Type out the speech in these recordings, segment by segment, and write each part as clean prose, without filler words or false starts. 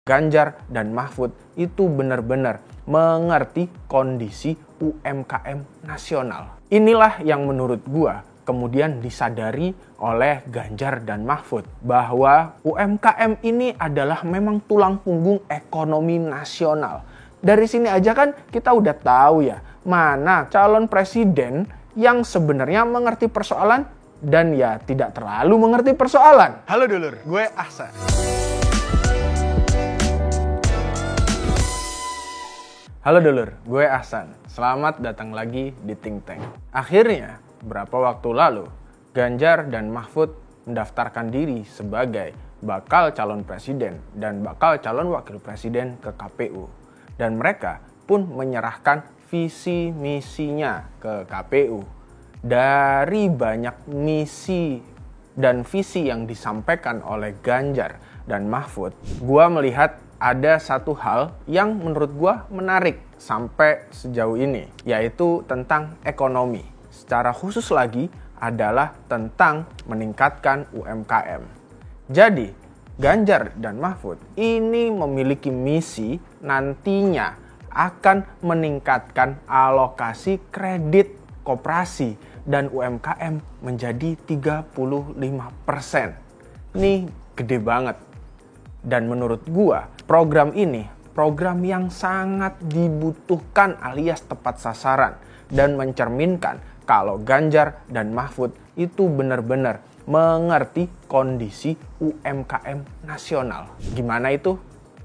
Ganjar dan Mahfud itu benar-benar mengerti kondisi UMKM nasional. Inilah yang menurut gua kemudian disadari oleh Ganjar dan Mahfud bahwa UMKM ini adalah memang tulang punggung ekonomi nasional. Dari sini aja kan kita udah tahu ya, mana calon presiden yang sebenarnya mengerti persoalan dan ya tidak terlalu mengerti persoalan. Halo dulur, gue Ahsan. Halo dulur, gue Ahsan. Selamat datang lagi di Think Tank. Akhirnya, berapa waktu lalu, Ganjar dan Mahfud mendaftarkan diri sebagai bakal calon presiden dan bakal calon wakil presiden ke KPU. Dan mereka pun menyerahkan visi misinya ke KPU. Dari banyak misi dan visi yang disampaikan oleh Ganjar dan Mahfud, gue melihat ada satu hal yang menurut gue menarik sampai sejauh ini, yaitu tentang ekonomi. Secara khusus lagi adalah tentang meningkatkan UMKM. Jadi, Ganjar dan Mahfud ini memiliki misi nantinya akan meningkatkan alokasi kredit koperasi dan UMKM menjadi 35%. Ini gede banget. Dan menurut gua, program ini program yang sangat dibutuhkan alias tepat sasaran dan mencerminkan kalau Ganjar dan Mahfud itu benar-benar mengerti kondisi UMKM nasional. Gimana itu?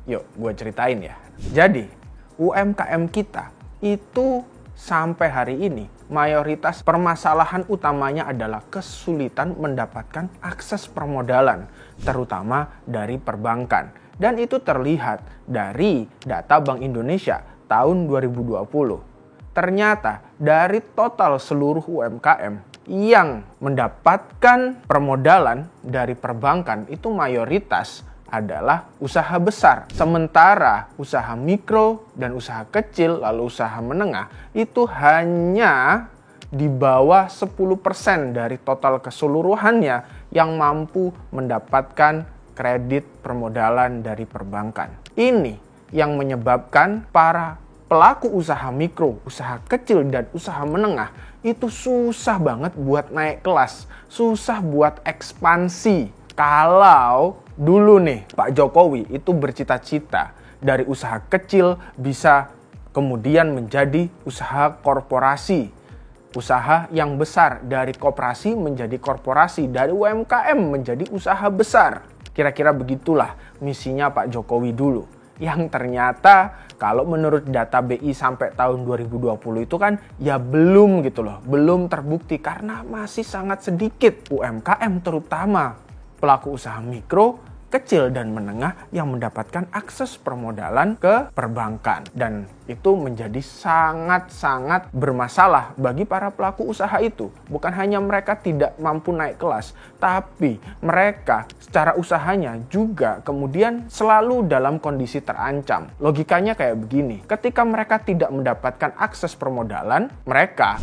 Yuk, gua ceritain ya. Jadi, UMKM kita itu sampai hari ini mayoritas permasalahan utamanya adalah kesulitan mendapatkan akses permodalan, terutama dari perbankan. Dan itu terlihat dari data Bank Indonesia tahun 2020. Ternyata dari total seluruh UMKM yang mendapatkan permodalan dari perbankan itu mayoritas adalah usaha besar. Sementara usaha mikro dan usaha kecil lalu usaha menengah itu hanya di bawah 10% dari total keseluruhannya yang mampu mendapatkan kredit permodalan dari perbankan. Ini yang menyebabkan para pelaku usaha mikro, usaha kecil dan usaha menengah itu susah banget buat naik kelas, susah buat ekspansi. Kalau dulu nih Pak Jokowi itu bercita-cita dari usaha kecil bisa kemudian menjadi usaha korporasi. Usaha yang besar dari koperasi menjadi korporasi, dari UMKM menjadi usaha besar. Kira-kira begitulah misinya Pak Jokowi dulu. Yang ternyata kalau menurut data BI sampai tahun 2020 itu kan ya belum gitu loh. Belum terbukti karena masih sangat sedikit UMKM terutama pelaku usaha mikro, kecil dan menengah yang mendapatkan akses permodalan ke perbankan. Dan itu menjadi sangat-sangat bermasalah bagi para pelaku usaha itu. Bukan hanya mereka tidak mampu naik kelas, tapi mereka secara usahanya juga kemudian selalu dalam kondisi terancam. Logikanya kayak begini, ketika mereka tidak mendapatkan akses permodalan, mereka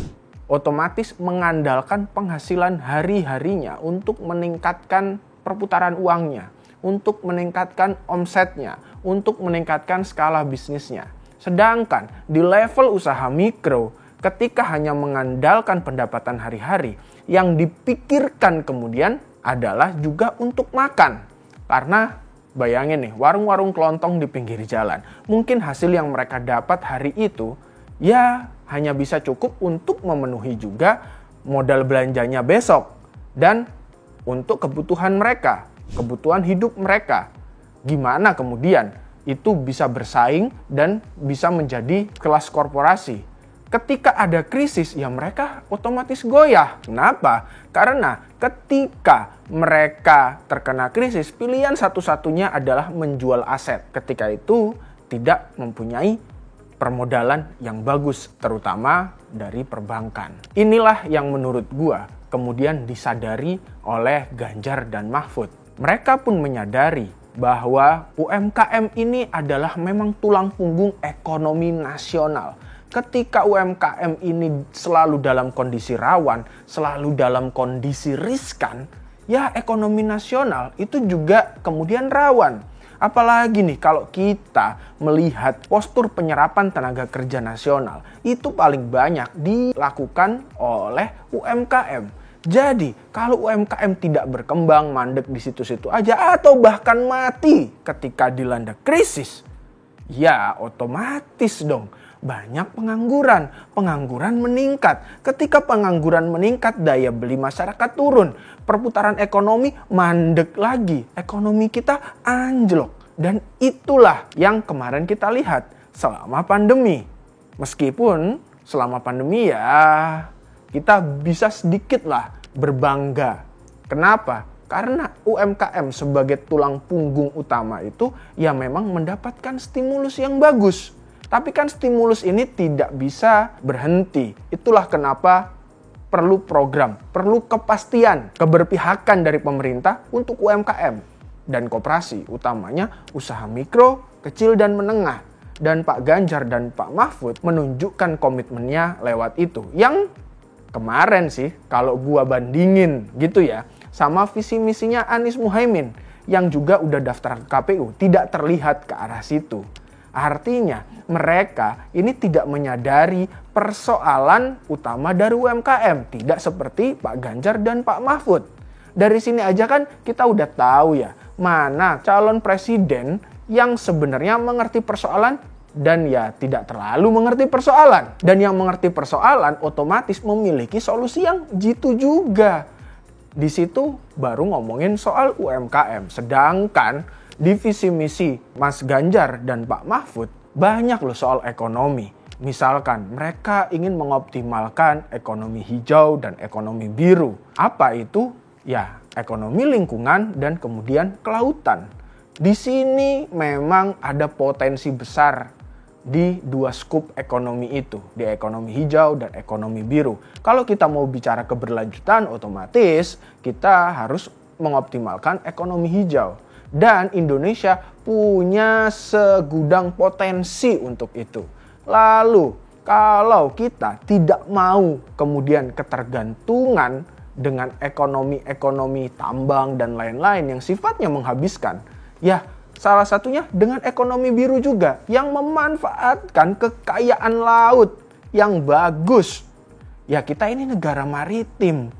otomatis mengandalkan penghasilan hari-harinya untuk meningkatkan perputaran uangnya, untuk meningkatkan omsetnya, untuk meningkatkan skala bisnisnya. Sedangkan di level usaha mikro, ketika hanya mengandalkan pendapatan hari-hari, yang dipikirkan kemudian adalah juga untuk makan. Karena bayangin nih, warung-warung kelontong di pinggir jalan, mungkin hasil yang mereka dapat hari itu ya hanya bisa cukup untuk memenuhi juga modal belanjanya besok dan untuk kebutuhan mereka, kebutuhan hidup mereka. Gimana kemudian itu bisa bersaing dan bisa menjadi kelas korporasi? Ketika ada krisis, ya mereka otomatis goyah. Kenapa? Karena ketika mereka terkena krisis, pilihan satu-satunya adalah menjual aset. Ketika itu tidak mempunyai permodalan yang bagus, terutama dari perbankan. Inilah yang menurut gua kemudian disadari oleh Ganjar dan Mahfud. Mereka pun menyadari bahwa UMKM ini adalah memang tulang punggung ekonomi nasional. Ketika UMKM ini selalu dalam kondisi rawan, selalu dalam kondisi riskan, ya ekonomi nasional itu juga kemudian rawan. Apalagi nih kalau kita melihat postur penyerapan tenaga kerja nasional itu paling banyak dilakukan oleh UMKM. Jadi kalau UMKM tidak berkembang, mandek di situ-situ aja atau bahkan mati ketika dilanda krisis, ya otomatis dong banyak pengangguran meningkat. Ketika pengangguran meningkat, daya beli masyarakat turun, perputaran ekonomi mandek lagi, ekonomi kita anjlok. Dan itulah yang kemarin kita lihat selama pandemi. Meskipun selama pandemi ya kita bisa sedikit lah berbangga. Kenapa? Karena UMKM sebagai tulang punggung utama itu ya memang mendapatkan stimulus yang bagus. Tapi kan stimulus ini tidak bisa berhenti. Itulah kenapa perlu program, perlu kepastian, keberpihakan dari pemerintah untuk UMKM dan koperasi, utamanya usaha mikro, kecil, dan menengah. Dan Pak Ganjar dan Pak Mahfud menunjukkan komitmennya lewat itu. Yang kemarin sih, kalau gua bandingin gitu ya, sama visi misinya Anies Muhaimin yang juga udah daftar ke KPU, tidak terlihat ke arah situ. Artinya mereka ini tidak menyadari persoalan utama dari UMKM. Tidak seperti Pak Ganjar dan Pak Mahfud. Dari sini aja kan kita udah tahu ya mana calon presiden yang sebenarnya mengerti persoalan dan ya tidak terlalu mengerti persoalan. Dan yang mengerti persoalan otomatis memiliki solusi yang jitu juga. Di situ baru ngomongin soal UMKM. Sedangkan di visi misi Mas Ganjar dan Pak Mahfud banyak loh soal ekonomi. Misalkan mereka ingin mengoptimalkan ekonomi hijau dan ekonomi biru. Apa itu? Ya, ekonomi lingkungan dan kemudian kelautan. Di sini memang ada potensi besar di dua skup ekonomi itu, di ekonomi hijau dan ekonomi biru. Kalau kita mau bicara keberlanjutan, otomatis kita harus mengoptimalkan ekonomi hijau. Dan Indonesia punya segudang potensi untuk itu. Lalu kalau kita tidak mau kemudian ketergantungan dengan ekonomi tambang dan lain-lain yang sifatnya menghabiskan, ya salah satunya dengan ekonomi biru juga yang memanfaatkan kekayaan laut yang bagus. Ya kita ini negara maritim.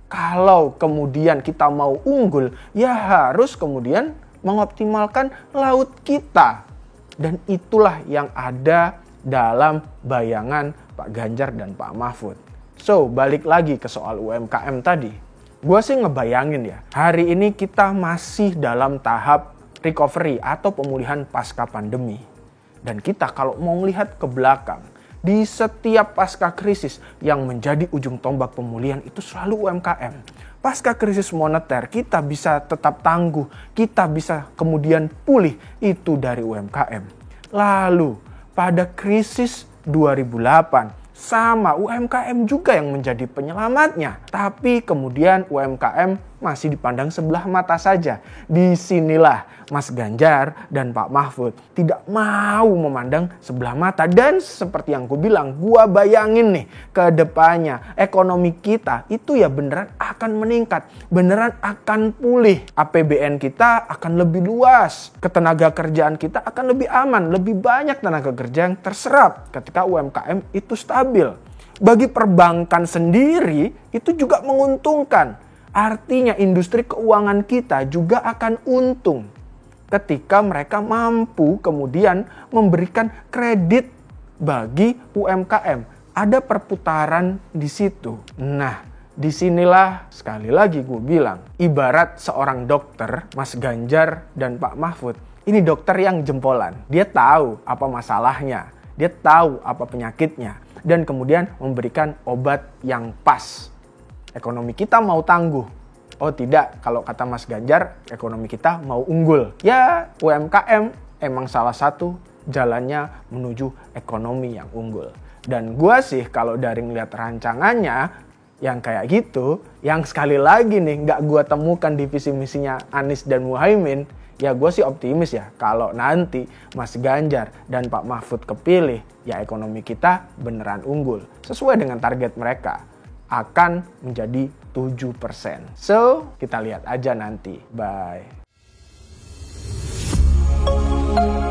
Kalau kemudian kita mau unggul, ya harus kemudian mengoptimalkan laut kita. Dan itulah yang ada dalam bayangan Pak Ganjar dan Pak Mahfud. So, balik lagi ke soal UMKM tadi. Gue sih ngebayangin ya, hari ini kita masih dalam tahap recovery atau pemulihan pasca pandemi. Dan kita kalau mau melihat ke belakang, di setiap pasca krisis yang menjadi ujung tombak pemulihan itu selalu UMKM. Pasca krisis moneter kita bisa tetap tangguh, kita bisa kemudian pulih itu dari UMKM. Lalu pada krisis 2008 sama UMKM juga yang menjadi penyelamatnya. Tapi kemudian UMKM masih dipandang sebelah mata saja. Disinilah Mas Ganjar dan Pak Mahfud tidak mau memandang sebelah mata. Dan seperti yang gue bilang, gue bayangin nih ke depannya ekonomi kita itu ya beneran akan meningkat. Beneran akan pulih. APBN kita akan lebih luas. Ketenaga kerjaan kita akan lebih aman. Lebih banyak tenaga kerja yang terserap ketika UMKM itu stabil. Bagi perbankan sendiri itu juga menguntungkan. Artinya industri keuangan kita juga akan untung ketika mereka mampu kemudian memberikan kredit bagi UMKM. Ada perputaran di situ. Nah, disinilah sekali lagi gue bilang, ibarat seorang dokter, Mas Ganjar dan Pak Mahfud, ini dokter yang jempolan. Dia tahu apa masalahnya, dia tahu apa penyakitnya, dan kemudian memberikan obat yang pas. Ekonomi kita mau tangguh. Oh tidak, kalau kata Mas Ganjar, ekonomi kita mau unggul. Ya, UMKM emang salah satu jalannya menuju ekonomi yang unggul. Dan gue sih kalau dari ngeliat rancangannya, yang kayak gitu, yang sekali lagi nih gak gue temukan di visi misinya Anies dan Muhaimin, ya gue sih optimis ya kalau nanti Mas Ganjar dan Pak Mahfud kepilih, ya ekonomi kita beneran unggul. Sesuai dengan target mereka. Akan menjadi 7%. So, kita lihat aja nanti. Bye. Thank you.